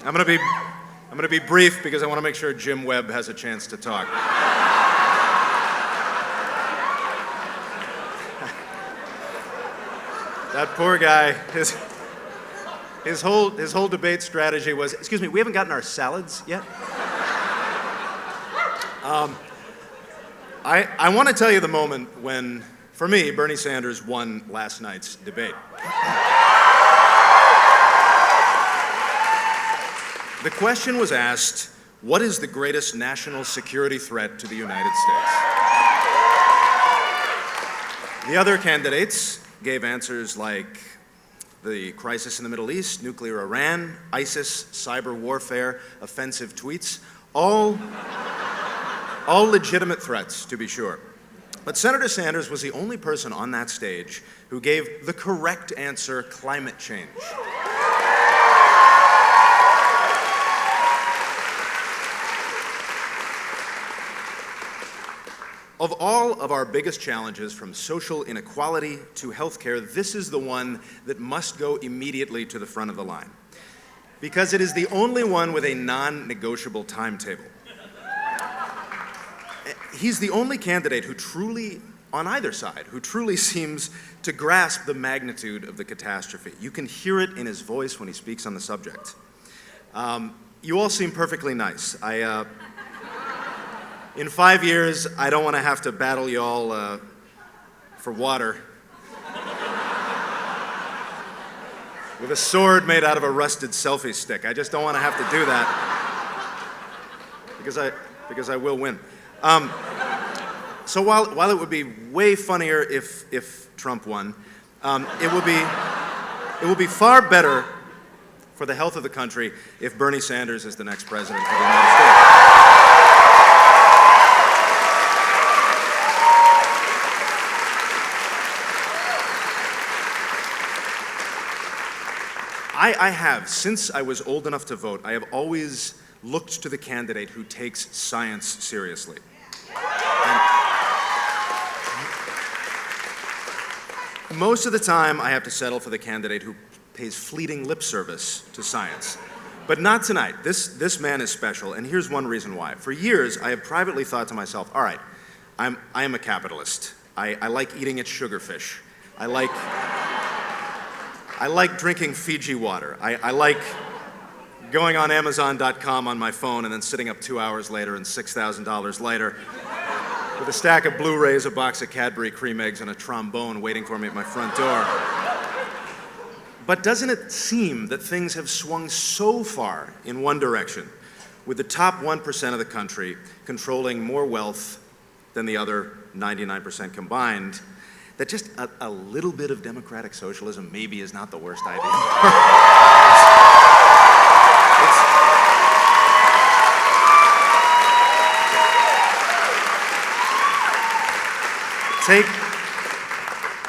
I'm going to be brief because I want to make sure Jim Webb has a chance to talk. That poor guy, his whole debate strategy was, excuse me, we haven't gotten our salads yet? I want to tell you the moment when, for me, Bernie Sanders won last night's debate. The question was asked, what is the greatest national security threat to the United States? The other candidates gave answers like the crisis in the Middle East, nuclear Iran, ISIS, cyber warfare, offensive tweets, all legitimate threats, to be sure. But Senator Sanders was the only person on that stage who gave the correct answer, climate change. Of all of our biggest challenges, from social inequality to healthcare, this is the one that must go immediately to the front of the line, because it is the only one with a non-negotiable timetable. He's the only candidate who truly, on either side, who truly seems to grasp the magnitude of the catastrophe. You can hear it in his voice when he speaks on the subject. You all seem perfectly nice. In 5 years, I don't want to have to battle you all for water with a sword made out of a rusted selfie stick. I just don't want to have to do that because I will win. So while it would be way funnier if Trump won, it will be far better for the health of the country if Bernie Sanders is the next president of the United States. I have, since I was old enough to vote, I have always looked to the candidate who takes science seriously. And most of the time, I have to settle for the candidate who pays fleeting lip service to science. But not tonight. This man is special, and here's one reason why. For years, I have privately thought to myself, all right, I am a capitalist. I like eating at Sugarfish. I like drinking Fiji water. I like going on Amazon.com on my phone and then sitting up 2 hours later and $6,000 later with a stack of Blu-rays, a box of Cadbury cream eggs, and a trombone waiting for me at my front door. But doesn't it seem that things have swung so far in one direction, with the top 1% of the country controlling more wealth than the other 99% combined, that just a little bit of democratic socialism maybe is not the worst idea?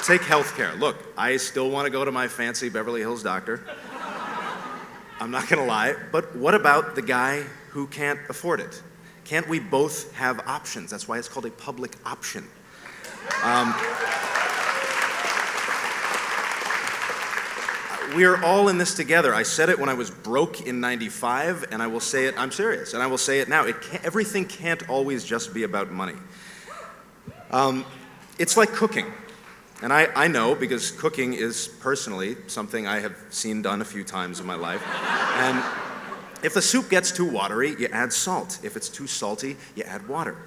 Take healthcare. Look, I still want to go to my fancy Beverly Hills doctor. I'm not going to lie, but what about the guy who can't afford it? Can't we both have options? That's why it's called a public option. We are all in this together. I said it when I was broke in '95, and I will say it, I'm serious, and I will say it now. Everything can't always just be about money. It's like cooking. And I know, because cooking is personally something I have seen done a few times in my life. And if the soup gets too watery, you add salt. If it's too salty, you add water.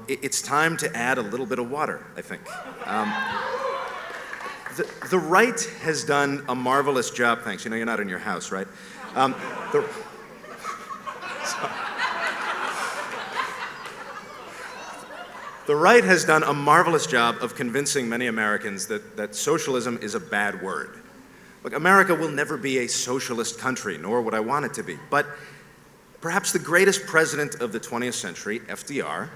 It's time to add a little bit of water, I think. The right has done a marvelous job. Thanks. You know, you're not in your house, right? The right has done a marvelous job of convincing many Americans that socialism is a bad word. Look, America will never be a socialist country, nor would I want it to be. But perhaps the greatest president of the 20th century, FDR,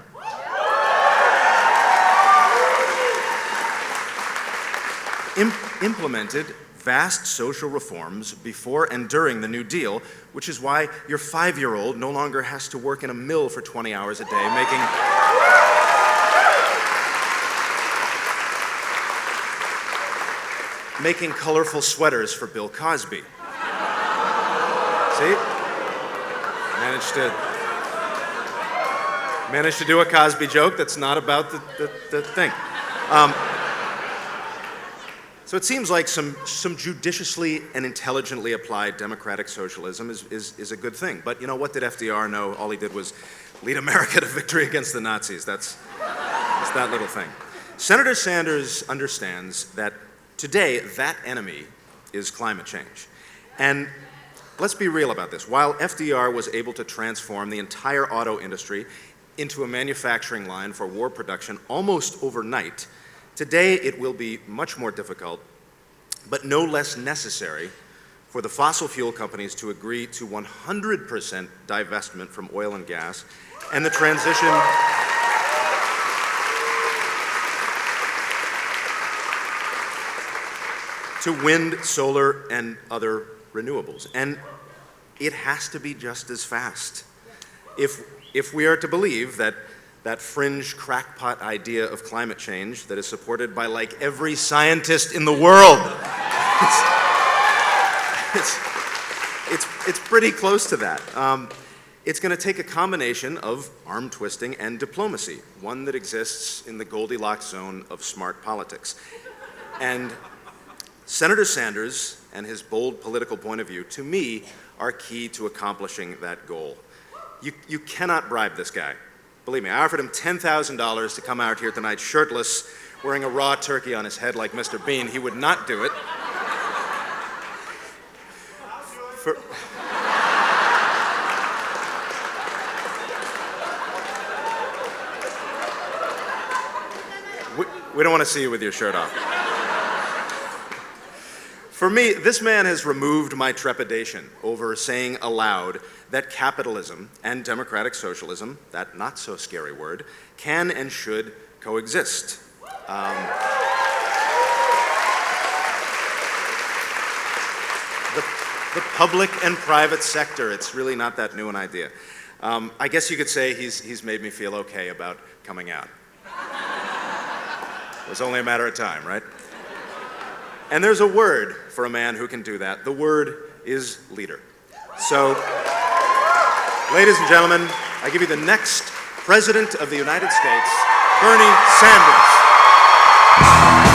implemented vast social reforms before and during the New Deal, which is why your 5-year-old no longer has to work in a mill for 20 hours a day making colorful sweaters for Bill Cosby. See? managed to do a Cosby joke that's not about the thing. So it seems like some judiciously and intelligently applied democratic socialism is a good thing. But you know, what did FDR know? All he did was lead America to victory against the Nazis. That's that little thing. Senator Sanders understands that today that enemy is climate change. And let's be real about this. While FDR was able to transform the entire auto industry into a manufacturing line for war production almost overnight, today it will be much more difficult, but no less necessary, for the fossil fuel companies to agree to 100% divestment from oil and gas and the transition to wind, solar, and other renewables. And it has to be just as fast. If we are to believe that fringe crackpot idea of climate change that is supported by like every scientist in the world, it's pretty close to that. It's going to take a combination of arm twisting and diplomacy, one that exists in the Goldilocks zone of smart politics. And Senator Sanders and his bold political point of view, to me, are key to accomplishing that goal. You cannot bribe this guy. Believe me, I offered him $10,000 to come out here tonight shirtless, wearing a raw turkey on his head like Mr. Bean. He would not do it. We don't want to see you with your shirt off. For me, this man has removed my trepidation over saying aloud that capitalism and democratic socialism, that not so scary word, can and should coexist. The public and private sector, it's really not that new an idea. I guess you could say he's made me feel okay about coming out. It was only a matter of time, right? And there's a word for a man who can do that. The word is leader. So, ladies and gentlemen, I give you the next President of the United States, Bernie Sanders.